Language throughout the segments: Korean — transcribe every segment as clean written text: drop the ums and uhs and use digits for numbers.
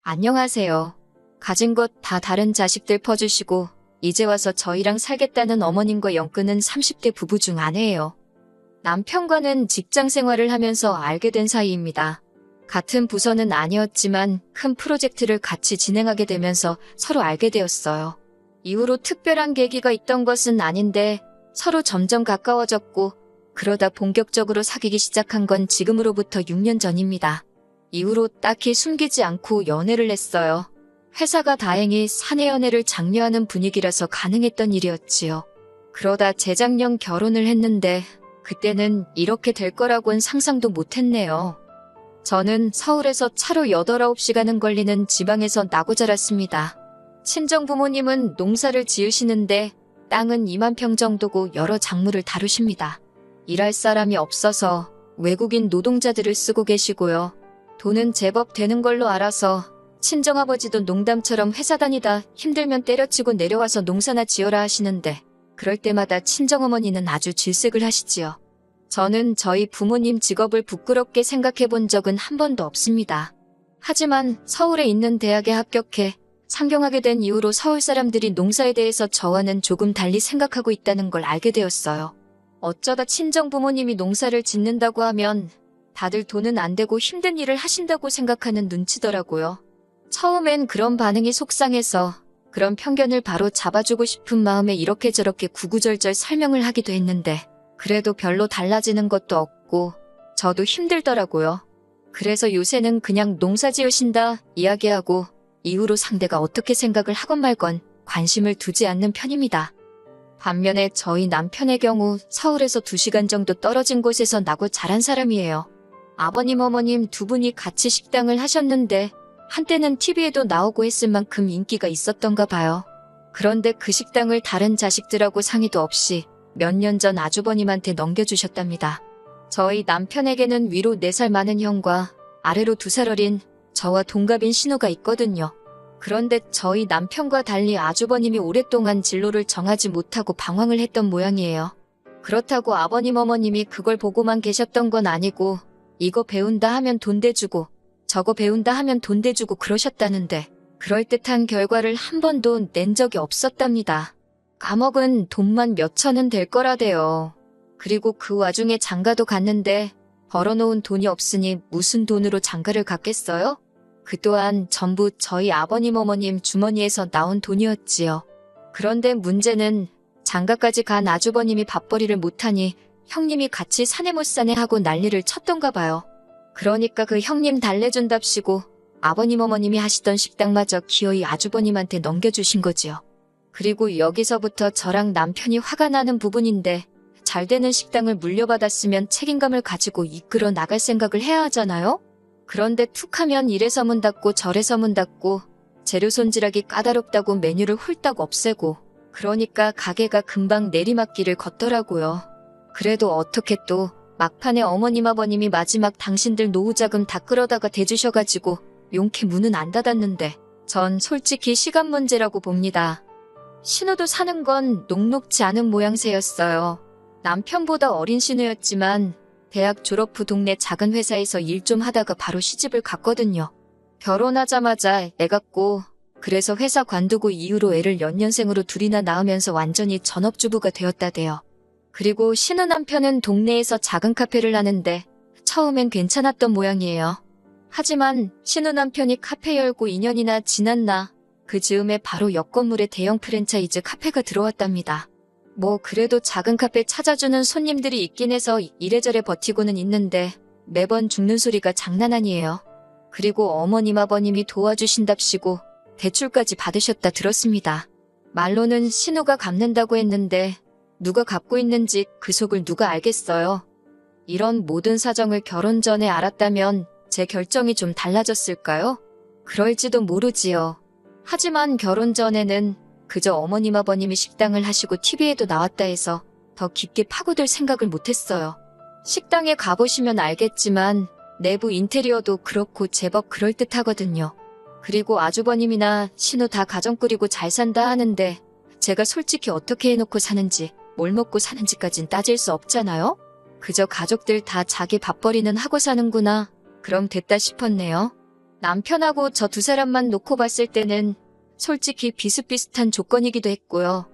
안녕하세요. 가진 것 다 다른 자식들 퍼주시고 이제 와서 저희랑 살겠다는 어머님과 엮는 30대 부부 중 아내예요. 남편과는 직장 생활을 하면서 알게 된 사이입니다. 같은 부서는 아니었지만 큰 프로젝트를 같이 진행하게 되면서 서로 알게 되었어요. 이후로 특별한 계기가 있던 것은 아닌데 서로 점점 가까워졌고 그러다 본격적으로 사귀기 시작한 건 지금으로부터 6년 전입니다. 이후로 딱히 숨기지 않고 연애를 했어요. 회사가 다행히 사내 연애를 장려하는 분위기라서 가능했던 일이었지요. 그러다 재작년 결혼을 했는데 그때는 이렇게 될 거라고는 상상도 못했네요. 저는 서울에서 차로 8, 9시간은 걸리는 지방에서 나고 자랐습니다. 친정 부모님은 농사를 지으시는데 땅은 2만 평 정도고 여러 작물을 다루십니다. 일할 사람이 없어서 외국인 노동자들을 쓰고 계시고요. 돈은 제법 되는 걸로 알아서 친정아버지도 농담처럼 회사 다니다 힘들면 때려치고 내려와서 농사나 지어라 하시는데 그럴 때마다 친정어머니는 아주 질색을 하시지요. 저는 저희 부모님 직업을 부끄럽게 생각해 본 적은 한 번도 없습니다. 하지만 서울에 있는 대학에 합격해 상경하게 된 이후로 서울 사람들이 농사에 대해서 저와는 조금 달리 생각하고 있다는 걸 알게 되었어요. 어쩌다 친정 부모님이 농사를 짓는다고 하면 다들 돈은 안 되고 힘든 일을 하신다고 생각하는 눈치더라고요. 처음엔 그런 반응이 속상해서 그런 편견을 바로 잡아주고 싶은 마음에 이렇게 저렇게 구구절절 설명을 하기도 했는데 그래도 별로 달라지는 것도 없고 저도 힘들더라고요. 그래서 요새는 그냥 농사 지으신다 이야기하고 이후로 상대가 어떻게 생각을 하건 말건 관심을 두지 않는 편입니다. 반면에 저희 남편의 경우 서울에서 2시간 정도 떨어진 곳에서 나고 자란 사람이에요. 아버님 어머님 두 분이 같이 식당을 하셨는데 한때는 TV에도 나오고 했을 만큼 인기가 있었던가 봐요. 그런데 그 식당을 다른 자식들하고 상의도 없이 몇 년 전 아주버님한테 넘겨주셨답니다. 저희 남편에게는 위로 4살 많은 형과 아래로 2살 어린 저와 동갑인 신우가 있거든요. 그런데 저희 남편과 달리 아주버님이 오랫동안 진로를 정하지 못하고 방황을 했던 모양이에요. 그렇다고 아버님 어머님이 그걸 보고만 계셨던 건 아니고 이거 배운다 하면 돈 대주고 저거 배운다 하면 돈 대주고 그러셨다는데 그럴듯한 결과를 한 번도 낸 적이 없었답니다. 감옥은 돈만 몇 천은 될 거라대요. 그리고 그 와중에 장가도 갔는데 벌어놓은 돈이 없으니 무슨 돈으로 장가를 갔겠어요? 그 또한 전부 저희 아버님 어머님 주머니에서 나온 돈이었지요. 그런데 문제는 장가까지 간 아주버님이 밥벌이를 못하니 형님이 같이 사내 못 사내 하고 난리를 쳤던가 봐요. 그러니까 그 형님 달래준답시고 아버님 어머님이 하시던 식당마저 기어이 아주버님한테 넘겨주신 거지요. 그리고 여기서부터 저랑 남편이 화가 나는 부분인데 잘 되는 식당을 물려받았으면 책임감을 가지고 이끌어 나갈 생각을 해야 하잖아요? 그런데 툭하면 이래서 문 닫고 저래서 문 닫고 재료 손질하기 까다롭다고 메뉴를 홀딱 없애고 그러니까 가게가 금방 내리막길을 걷더라고요. 그래도 어떻게 또 막판에 어머님 아버님이 마지막 당신들 노후자금 다 끌어다가 대주셔가지고 용케 문은 안 닫았는데 전 솔직히 시간 문제라고 봅니다. 신우도 사는 건 녹록지 않은 모양새였어요. 남편보다 어린 신우였지만 대학 졸업 후 동네 작은 회사에서 일 좀 하다가 바로 시집을 갔거든요. 결혼하자마자 애 갖고 그래서 회사 관두고 이후로 애를 연년생으로 둘이나 낳으면서 완전히 전업주부가 되었다대요. 그리고 신우 남편은 동네에서 작은 카페를 하는데 처음엔 괜찮았던 모양이에요. 하지만 신우 남편이 카페 열고 2년이나 지났나 그 즈음에 바로 옆 건물에 대형 프랜차이즈 카페가 들어왔답니다. 뭐 그래도 작은 카페 찾아주는 손님들이 있긴 해서 이래저래 버티고는 있는데 매번 죽는 소리가 장난 아니에요. 그리고 어머님 아버님이 도와주신답시고 대출까지 받으셨다 들었습니다. 말로는 신우가 갚는다고 했는데 누가 갚고 있는지 그 속을 누가 알겠어요. 이런 모든 사정을 결혼 전에 알았다면 제 결정이 좀 달라졌을까요? 그럴지도 모르지요. 하지만 결혼 전에는 그저 어머님 아버님이 식당을 하시고 TV에도 나왔다 해서 더 깊게 파고들 생각을 못했어요. 식당에 가보시면 알겠지만 내부 인테리어도 그렇고 제법 그럴듯하거든요. 그리고 아주버님이나 신우 다 가정 꾸리고 잘 산다 하는데 제가 솔직히 어떻게 해놓고 사는지 뭘 먹고 사는지까진 따질 수 없잖아요? 그저 가족들 다 자기 밥벌이는 하고 사는구나. 그럼 됐다 싶었네요. 남편하고 저 두 사람만 놓고 봤을 때는 솔직히 비슷비슷한 조건이기도 했고요.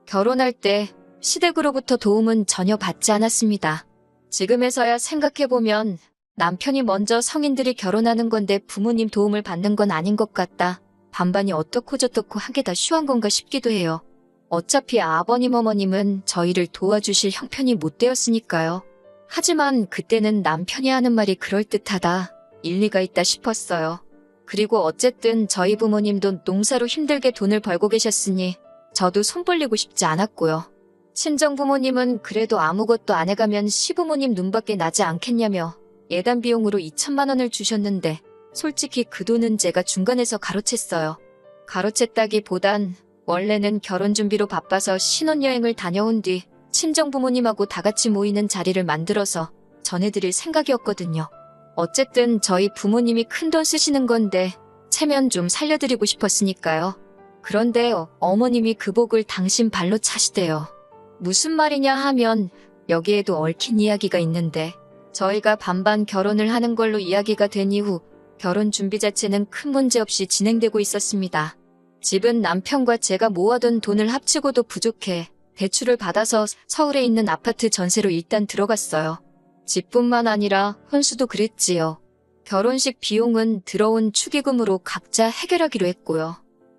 결혼할 때 시댁으로부터 도움은 전혀 받지 않았습니다. 지금에서야 생각해보면 남편이 먼저 성인들이 결혼하는 건데 부모님 도움을 받는 건 아닌 것 같다. 반반이 어떻고 저떻고 하게 다 쉬운 건가 싶기도 해요. 어차피 아버님 어머님은 저희를 도와주실 형편이 못 되었으니까요. 하지만 그때는 남편이 하는 말이 그럴듯하다. 일리가 있다 싶었어요. 그리고 어쨌든 저희 부모님도 농사로 힘들게 돈을 벌고 계셨으니 저도 손 벌리고 싶지 않았고요. 친정 부모님은 그래도 아무것도 안 해가면 시부모님 눈밖에 나지 않겠냐며 예단 비용으로 2천만 원을 주셨는데 솔직히 그 돈은 제가 중간에서 가로챘어요. 가로챘다기보단 원래는 결혼 준비로 바빠서 신혼여행을 다녀온 뒤 친정 부모님하고 다 같이 모이는 자리를 만들어서 전해드릴 생각이었거든요. 어쨌든 저희 부모님이 큰돈 쓰시는 건데 체면 좀 살려드리고 싶었으니까요. 그런데 어머님이 그 복을 당신 발로 차시대요. 무슨 말이냐 하면 여기에도 얽힌 이야기가 있는데 저희가 반반 결혼을 하는 걸로 이야기가 된 이후 결혼 준비 자체는 큰 문제 없이 진행되고 있었습니다. 집은 남편과 제가 모아둔 돈을 합치고도 부족해 대출을 받아서 서울에 있는 아파트 전세로 일단 들어갔어요. 집뿐만 아니라 혼수도 그랬지요. 결혼식 비용은 들어온 축의금으로 각자 해결하기로 했고요.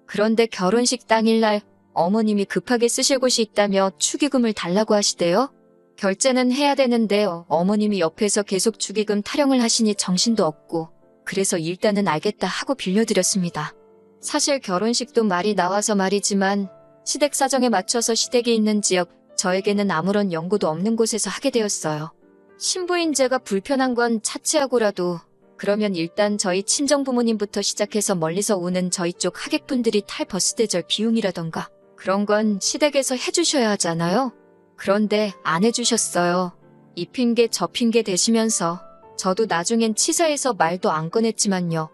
그런데 결혼식 당일날 어머님이 급하게 쓰실 곳이 있다며 축의금을 달라고 하시대요. 결제는 해야 되는데 어머님이 옆에서 계속 축의금 타령을 하시니 정신도 없고 그래서 일단은 알겠다 하고 빌려드렸습니다. 사실 결혼식도 말이 나와서 말이지만 시댁 사정에 맞춰서 시댁이 있는 지역, 저에게는 아무런 연고도 없는 곳에서 하게 되었어요. 신부인 제가 불편한 건 차치하고라도 그러면 일단 저희 친정 부모님부터 시작해서 멀리서 오는 저희 쪽 하객분들이 탈 버스 대절 비용이라던가 그런 건 시댁에서 해주셔야 하잖아요. 그런데 안 해주셨어요. 이 핑계 저 핑계 대시면서 저도 나중엔 치사해서 말도 안 꺼냈지만요.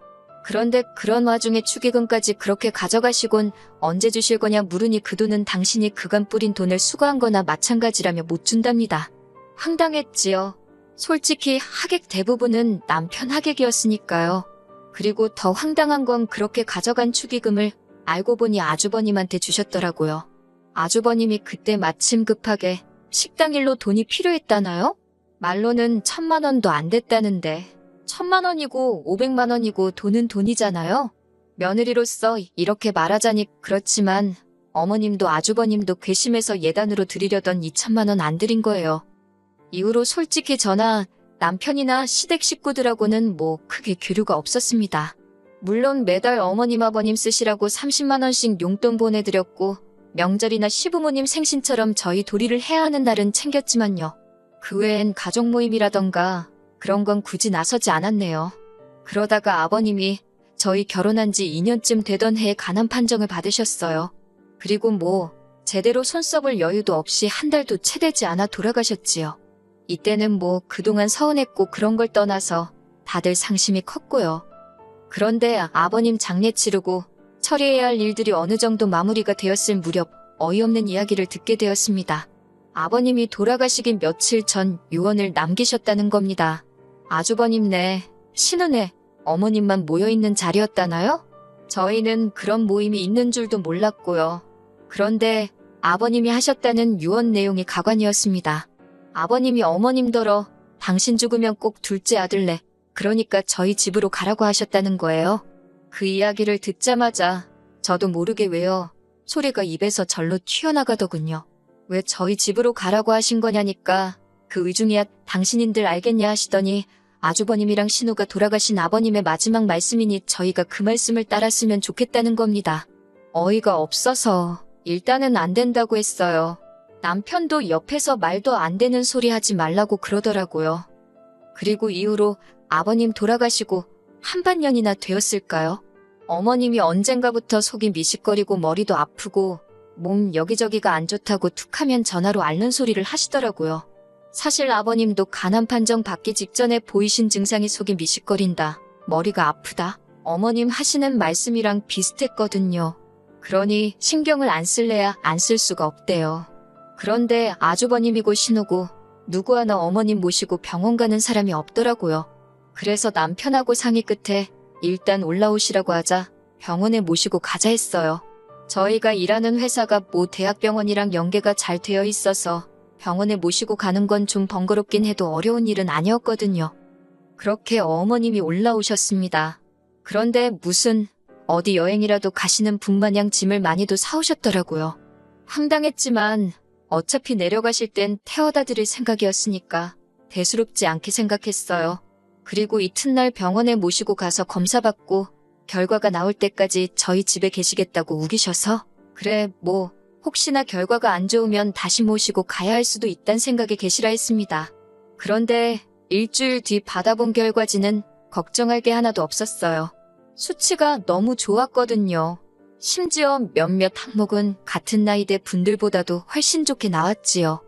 그런데 그런 와중에 축의금까지 그렇게 가져가시곤 언제 주실 거냐 물으니 그 돈은 당신이 그간 뿌린 돈을 수거한 거나 마찬가지라며 못 준답니다. 황당했지요. 솔직히 하객 대부분은 남편 하객이었으니까요. 그리고 더 황당한 건 그렇게 가져간 축의금을 알고 보니 아주버님한테 주셨더라고요. 아주버님이 그때 마침 급하게 식당 일로 돈이 필요했다나요? 말로는 1,000만 원도 안 됐다는데 1,000만 원이고 500만 원이고 돈은 돈이잖아요. 며느리로서 이렇게 말하자니 그렇지만 어머님도 아주버님도 괘씸해서 예단으로 드리려던 2,000만 원 안 드린 거예요. 이후로 솔직히 저나 남편이나 시댁 식구들하고는 뭐 크게 교류가 없었습니다. 물론 매달 어머님 아버님 쓰시라고 30만 원씩 용돈 보내드렸고 명절이나 시부모님 생신처럼 저희 도리를 해야 하는 날은 챙겼지만요. 그 외엔 가족 모임이라던가 그런 건 굳이 나서지 않았네요. 그러다가 아버님이 저희 결혼한 지 2년쯤 되던 해에 간암 판정을 받으셨어요. 그리고 뭐 제대로 손 써볼 여유도 없이 한 달도 채 되지 않아 돌아가셨지요. 이때는 뭐 그동안 서운했고 그런 걸 떠나서 다들 상심이 컸고요. 그런데 아버님 장례 치르고 처리해야 할 일들이 어느 정도 마무리가 되었을 무렵 어이없는 이야기를 듣게 되었습니다. 아버님이 돌아가시기 며칠 전 유언을 남기셨다는 겁니다. 아주버님네, 신은혜, 어머님만 모여있는 자리였다나요? 저희는 그런 모임이 있는 줄도 몰랐고요. 그런데 아버님이 하셨다는 유언 내용이 가관이었습니다. 아버님이 어머님더러 당신 죽으면 꼭 둘째 아들 내, 그러니까 저희 집으로 가라고 하셨다는 거예요. 그 이야기를 듣자마자 저도 모르게 왜요. 소리가 입에서 절로 튀어나가더군요. 왜 저희 집으로 가라고 하신 거냐니까 그 의중이야 당신인들 알겠냐 하시더니 아주버님이랑 신우가 돌아가신 아버님의 마지막 말씀이니 저희가 그 말씀을 따랐으면 좋겠다는 겁니다. 어이가 없어서 일단은 안 된다고 했어요. 남편도 옆에서 말도 안 되는 소리 하지 말라고 그러더라고요. 그리고 이후로 아버님 돌아가시고 한반년이나 되었을까요? 어머님이 언젠가부터 속이 미식거리고 머리도 아프고 몸 여기저기가 안 좋다고 툭하면 전화로 앓는 소리를 하시더라고요. 사실 아버님도 간암 판정 받기 직전에 보이신 증상이 속이 미식거린다, 머리가 아프다, 어머님 하시는 말씀이랑 비슷했거든요. 그러니 신경을 안 쓸래야 안 쓸 수가 없대요. 그런데 아주버님이고 신우고 누구 하나 어머님 모시고 병원 가는 사람이 없더라고요. 그래서 남편하고 상의 끝에 일단 올라오시라고 하자 병원에 모시고 가자 했어요. 저희가 일하는 회사가 모 대학병원이랑 연계가 잘 되어 있어서 병원에 모시고 가는 건 좀 번거롭긴 해도 어려운 일은 아니었거든요. 그렇게 어머님이 올라오셨습니다. 그런데 무슨 어디 여행이라도 가시는 분 마냥 짐을 많이도 사오셨더라고요. 황당했지만 어차피 내려가실 땐 태워다 드릴 생각이었으니까 대수롭지 않게 생각했어요. 그리고 이튿날 병원에 모시고 가서 검사받고 결과가 나올 때까지 저희 집에 계시겠다고 우기셔서 그래 뭐 혹시나 결과가 안 좋으면 다시 모시고 가야 할 수도 있단 생각에 계시라 했습니다. 그런데 일주일 뒤 받아본 결과지는 걱정할 게 하나도 없었어요. 수치가 너무 좋았거든요. 심지어 몇몇 항목은 같은 나이대 분들보다도 훨씬 좋게 나왔지요.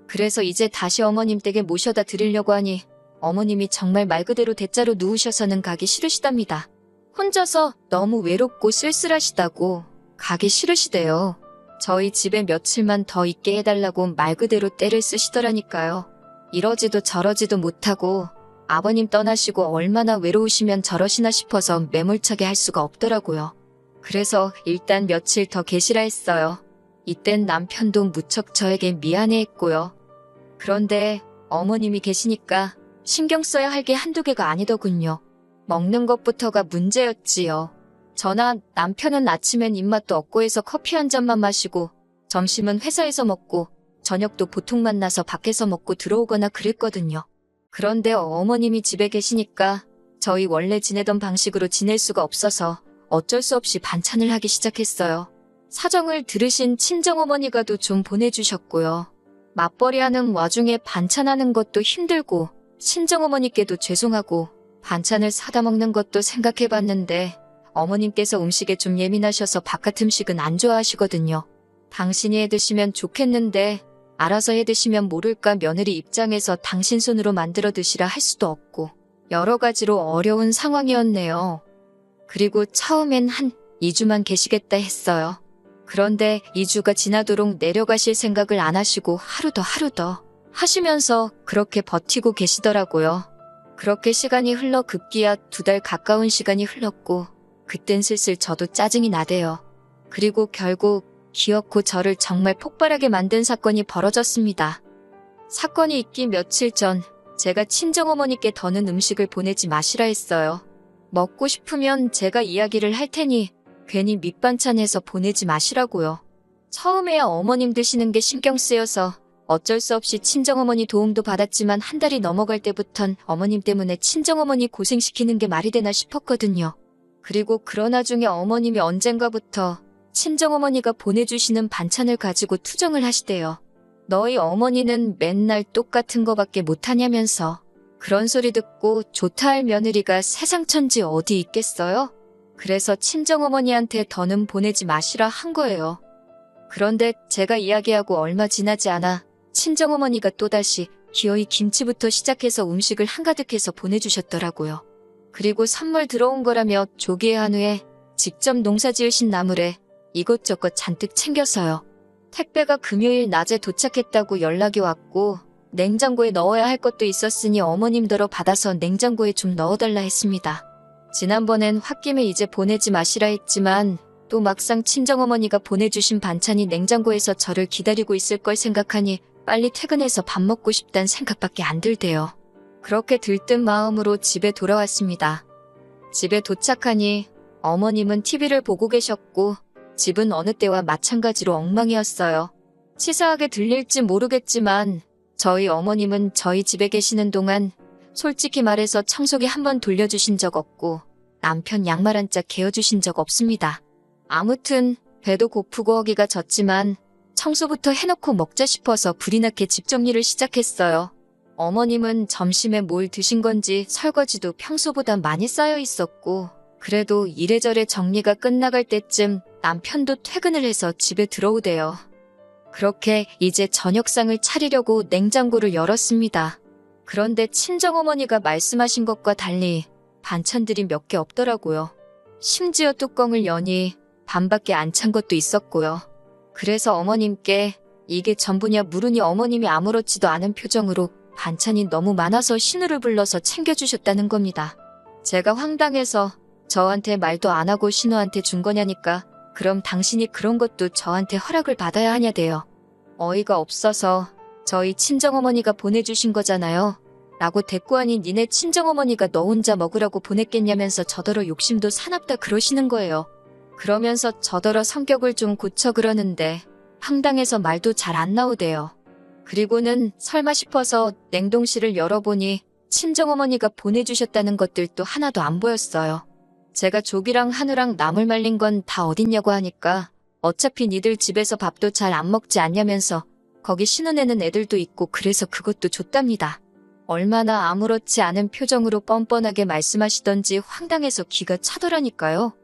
그래서 이제 다시 어머님 댁에 모셔다 드리려고 하니 어머님이 정말 말 그대로 대자로 누우셔서는 가기 싫으시답니다. 혼자서 너무 외롭고 쓸쓸하시다고 가기 싫으시대요. 저희 집에 며칠만 더 있게 해달라고 말 그대로 떼를 쓰시더라니까요. 이러지도 저러지도 못하고 아버님 떠나시고 얼마나 외로우시면 저러시나 싶어서 매몰차게 할 수가 없더라고요. 그래서 일단 며칠 더 계시라 했어요. 이땐 남편도 무척 저에게 미안해했고요. 그런데 어머님이 계시니까 신경 써야 할 게 한두 개가 아니더군요. 먹는 것부터가 문제였지요. 저나 남편은 아침엔 입맛도 없고 해서 커피 한 잔만 마시고 점심은 회사에서 먹고 저녁도 보통 만나서 밖에서 먹고 들어오거나 그랬거든요. 그런데 어머님이 집에 계시니까 저희 원래 지내던 방식으로 지낼 수가 없어서 어쩔 수 없이 반찬을 하기 시작했어요. 사정을 들으신 친정어머니가도 좀 보내주셨고요. 맞벌이하는 와중에 반찬하는 것도 힘들고 친정어머니께도 죄송하고 반찬을 사다 먹는 것도 생각해봤는데 어머님께서 음식에 좀 예민하셔서 바깥 음식은 안 좋아하시거든요. 당신이 해드시면 좋겠는데 알아서 해드시면 모를까 며느리 입장에서 당신 손으로 만들어 드시라 할 수도 없고 여러 가지로 어려운 상황이었네요. 그리고 처음엔 한 2주만 계시겠다 했어요. 그런데 2주가 지나도록 내려가실 생각을 안 하시고 하루 더 하시면서 그렇게 버티고 계시더라고요. 그렇게 시간이 흘러 급기야 2달 가까운 시간이 흘렀고 그땐 슬슬 저도 짜증이 나대요. 그리고 결국 기어코 저를 정말 폭발하게 만든 사건이 벌어졌습니다. 사건이 있기 며칠 전 제가 친정어머니께 더는 음식을 보내지 마시라 했어요. 먹고 싶으면 제가 이야기를 할 테니 괜히 밑반찬해서 보내지 마시라고요. 처음에야 어머님 드시는 게 신경 쓰여서 어쩔 수 없이 친정어머니 도움도 받았지만 한 달이 넘어갈 때부턴 어머님 때문에 친정어머니 고생시키는 게 말이 되나 싶었거든요. 그리고 그런 와중에 어머님이 언젠가부터 친정어머니가 보내주시는 반찬을 가지고 투정을 하시대요. 너희 어머니는 맨날 똑같은 거밖에 못하냐면서. 그런 소리 듣고 좋다 할 며느리가 세상 천지 어디 있겠어요? 그래서 친정어머니한테 더는 보내지 마시라 한 거예요. 그런데 제가 이야기하고 얼마 지나지 않아 친정어머니가 또다시 기어이 김치부터 시작해서 음식을 한가득해서 보내주셨더라고요. 그리고 선물 들어온 거라며 조기의 한우에 직접 농사 지으신 나물에 이것저것 잔뜩 챙겨서요. 택배가 금요일 낮에 도착했다고 연락이 왔고 냉장고에 넣어야 할 것도 있었으니 어머님더러 받아서 냉장고에 좀 넣어달라 했습니다. 지난번엔 홧김에 이제 보내지 마시라 했지만 또 막상 친정어머니가 보내주신 반찬이 냉장고에서 저를 기다리고 있을 걸 생각하니 빨리 퇴근해서 밥 먹고 싶단 생각밖에 안 들대요. 그렇게 들뜬 마음으로 집에 돌아왔습니다. 집에 도착하니 어머님은 TV를 보고 계셨고 집은 어느 때와 마찬가지로 엉망이었어요. 치사하게 들릴지 모르겠지만 저희 어머님은 저희 집에 계시는 동안 솔직히 말해서 청소기 한 번 돌려주신 적 없고 남편 양말 한 짝 개어주신 적 없습니다. 아무튼 배도 고프고 허기가 졌지만 청소부터 해놓고 먹자 싶어서 불이 나게 집 정리를 시작했어요. 어머님은 점심에 뭘 드신 건지 설거지도 평소보다 많이 쌓여 있었고 그래도 이래저래 정리가 끝나갈 때쯤 남편도 퇴근을 해서 집에 들어오대요. 그렇게 이제 저녁상을 차리려고 냉장고를 열었습니다. 그런데 친정어머니가 말씀하신 것과 달리 반찬들이 몇 개 없더라고요. 심지어 뚜껑을 여니 반밖에 안 찬 것도 있었고요. 그래서 어머님께 이게 전부냐 물으니 어머님이 아무렇지도 않은 표정으로 반찬이 너무 많아서 신우를 불러서 챙겨주셨다는 겁니다. 제가 황당해서 저한테 말도 안 하고 신우한테 준 거냐니까. 그럼 당신이 그런 것도 저한테 허락을 받아야 하냐대요. 어이가 없어서 저희 친정어머니가 보내주신 거잖아요. 라고 대꾸하니 니네 친정어머니가 너 혼자 먹으라고 보냈겠냐면서 저더러 욕심도 사납다 그러시는 거예요. 그러면서 저더러 성격을 좀 고쳐 그러는데 황당해서 말도 잘 안 나오대요. 그리고는 설마 싶어서 냉동실을 열어보니 친정어머니가 보내주셨다는 것들도 하나도 안 보였어요. 제가 조기랑 한우랑 나물 말린 건 다 어딨냐고 하니까 어차피 니들 집에서 밥도 잘 안 먹지 않냐면서 거기 신혼에는 애들도 있고 그래서 그것도 줬답니다. 얼마나 아무렇지 않은 표정으로 뻔뻔하게 말씀하시던지 황당해서 기가 차더라니까요.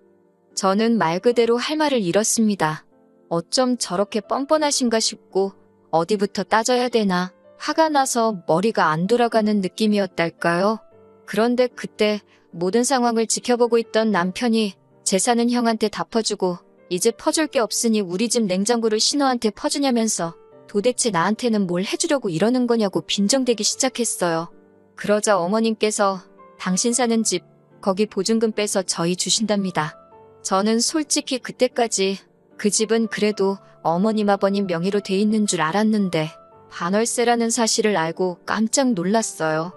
저는 말 그대로 할 말을 잃었습니다. 어쩜 저렇게 뻔뻔하신가 싶고 어디부터 따져야 되나 화가 나서 머리가 안 돌아가는 느낌이었달까요. 그런데 그때 모든 상황을 지켜보고 있던 남편이 재산은 형한테 다 퍼주고 이제 퍼줄 게 없으니 우리 집 냉장고를 신우한테 퍼주냐면서 도대체 나한테는 뭘 해주려고 이러는 거냐고 빈정대기 시작했어요. 그러자 어머님께서 당신 사는 집 거기 보증금 빼서 저희 주신답니다. 저는 솔직히 그때까지 그 집은 그래도 어머님 아버님 명의로 돼 있는 줄 알았는데 반월세라는 사실을 알고 깜짝 놀랐어요.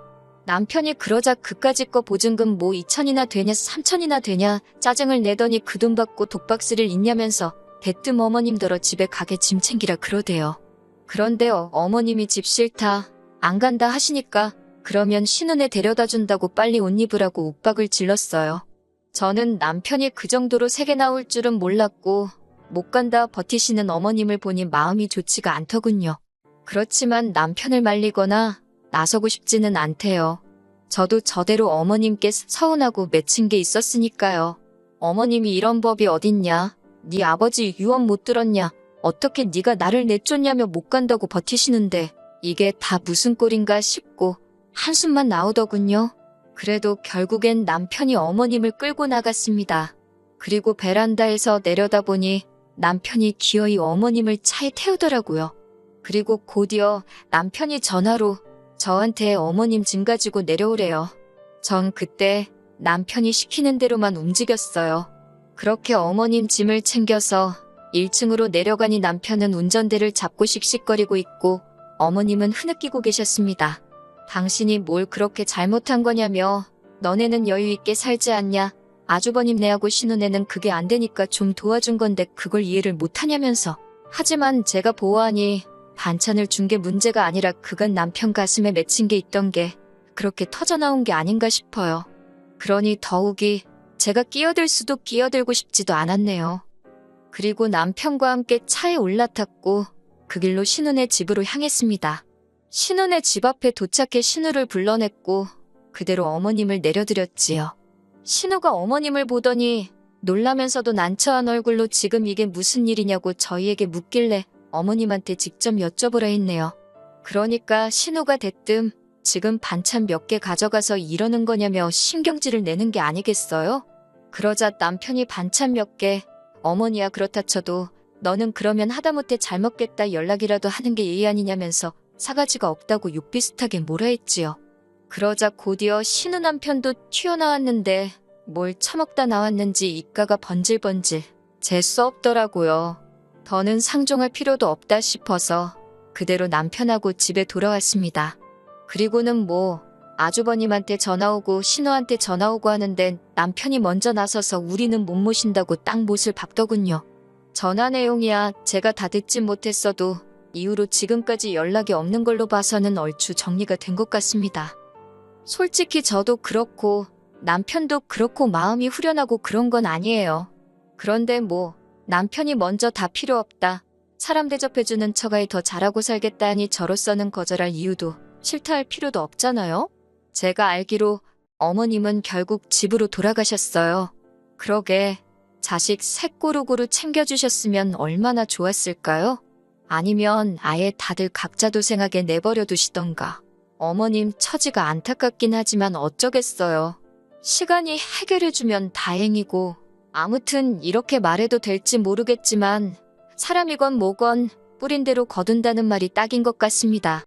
남편이 그러자 그까짓 거 보증금 뭐 2천이나 되냐 3천이나 되냐 짜증을 내더니 그 돈 받고 독박스를 있냐면서 대뜸 어머님더러 집에 가게 짐 챙기라 그러대요. 그런데 어머님이 집 싫다 안 간다 하시니까 그러면 신혼에 데려다 준다고 빨리 옷 입으라고 윽박을 질렀어요. 저는 남편이 그 정도로 세게 나올 줄은 몰랐고 못 간다 버티시는 어머님을 보니 마음이 좋지가 않더군요. 그렇지만 남편을 말리거나 나서고 싶지는 않대요. 저도 저대로 어머님께 서운하고 맺힌 게 있었으니까요. 어머님이 이런 법이 어딨냐? 네 아버지 유언 못 들었냐? 어떻게 네가 나를 내쫓냐며 못 간다고 버티시는데 이게 다 무슨 꼴인가 싶고 한숨만 나오더군요. 그래도 결국엔 남편이 어머님을 끌고 나갔습니다. 그리고 베란다에서 내려다보니 남편이 기어이 어머님을 차에 태우더라고요. 그리고 곧이어 남편이 전화로 저한테 어머님 짐 가지고 내려오래요. 전 그때 남편이 시키는 대로만 움직였어요. 그렇게 어머님 짐을 챙겨서 1층으로 내려가니 남편은 운전대를 잡고 씩씩거리고 있고 어머님은 흐느끼고 계셨습니다. 당신이 뭘 그렇게 잘못한 거냐며 너네는 여유 있게 살지 않냐. 아주버님 내하고 신혼에는 그게 안 되니까 좀 도와준 건데 그걸 이해를 못하냐면서. 하지만 제가 보아하니 반찬을 준 게 문제가 아니라 그간 남편 가슴에 맺힌 게 있던 게 그렇게 터져나온 게 아닌가 싶어요. 그러니 더욱이 제가 끼어들 수도 끼어들고 싶지도 않았네요. 그리고 남편과 함께 차에 올라탔고 그 길로 신우네 집으로 향했습니다. 신우네 집 앞에 도착해 신우를 불러냈고 그대로 어머님을 내려드렸지요. 신우가 어머님을 보더니 놀라면서도 난처한 얼굴로 지금 이게 무슨 일이냐고 저희에게 묻길래 어머님한테 직접 여쭤보라 했네요. 그러니까 신우가 대뜸 지금 반찬 몇 개 가져가서 이러는 거냐며 신경질을 내는 게 아니겠어요? 그러자 남편이 반찬 몇 개, 어머니야 그렇다 쳐도 너는 그러면 하다못해 잘 먹겠다 연락이라도 하는 게 예의 아니냐면서 사가지가 없다고 욕 비슷하게 뭐라 했지요. 그러자 곧이어 신우 남편도 튀어나왔는데 뭘 처먹다 나왔는지 입가가 번질번질 재수 없더라고요. 더는 상종할 필요도 없다 싶어서 그대로 남편하고 집에 돌아왔습니다. 그리고는 뭐 아주버님한테 전화 오고 신우한테 전화 오고 하는데 남편이 먼저 나서서 우리는 못 모신다고 딱 못을 박더군요. 전화 내용이야 제가 다 듣지 못했어도 이후로 지금까지 연락이 없는 걸로 봐서는 얼추 정리가 된 것 같습니다. 솔직히 저도 그렇고 남편도 그렇고 마음이 후련하고 그런 건 아니에요. 그런데 뭐 남편이 먼저 다 필요 없다. 사람 대접해주는 처가에 더 잘하고 살겠다 하니 저로서는 거절할 이유도 싫다 할 필요도 없잖아요. 제가 알기로 어머님은 결국 집으로 돌아가셨어요. 그러게 자식 셋 고루고루 챙겨주셨으면 얼마나 좋았을까요? 아니면 아예 다들 각자 도생하게 내버려 두시던가. 어머님 처지가 안타깝긴 하지만 어쩌겠어요. 시간이 해결해주면 다행이고 아무튼 이렇게 말해도 될지 모르겠지만 사람이건 뭐건 뿌린 대로 거둔다는 말이 딱인 것 같습니다.